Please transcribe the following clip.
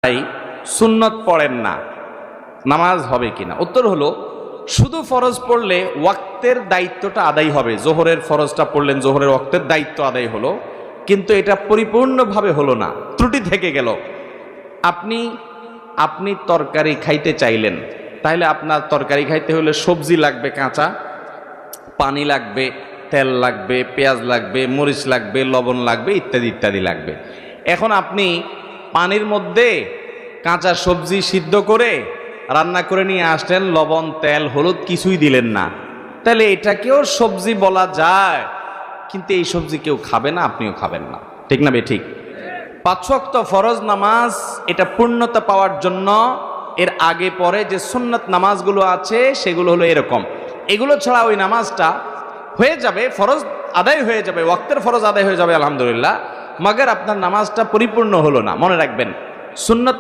তাই সুন্নত পড়েন না, নামাজ হবে কিনা? উত্তর হলো, শুধু ফরজ পড়লে ওয়াক্তের দায়িত্বটা আদায় হবে। জোহরের ফরজটা পড়লেন, জোহরের ওয়াক্তের দায়িত্ব আদায় হলো, কিন্তু এটা পরিপূর্ণভাবে হলো না, ত্রুটি থেকে গেল। আপনি তরকারি খাইতে চাইলেন, তাহলে আপনার তরকারি খাইতে হলে সবজি লাগবে কাঁচা, পানি লাগবে, তেল লাগবে, পেঁয়াজ লাগবে, মরিচ লাগবে, লবণ লাগবে, ইত্যাদি ইত্যাদি লাগবে। এখন আপনি পানির মধ্যে কাঁচা সবজি সিদ্ধ করে রান্না করে নিয়ে আসলেন, লবণ তেল হলুদ কিছুই দিলেন না, তাহলে এটাকেও সবজি বলা যায়, কিন্তু এই সবজি কেউ খাবে না, আপনিও খাবেন না, ঠিক না? ঠিক। 5 ওয়াক্ত ফরজ নামাজ এটা পূর্ণতা পাওয়ার জন্য এর আগে পরে যে সুন্নত নামাজগুলো আছে সেগুলো হলো এরকম। এগুলো ছাড়া ওই নামাজটা হয়ে যাবে, ফরজ আদায় হয়ে যাবে, ওয়াক্তের ফরজ আদায় হয়ে যাবে আলহামদুলিল্লাহ, মাগার আপনার নামাজটা পরিপূর্ণ হলো না। মনে রাখবেন, সুন্নত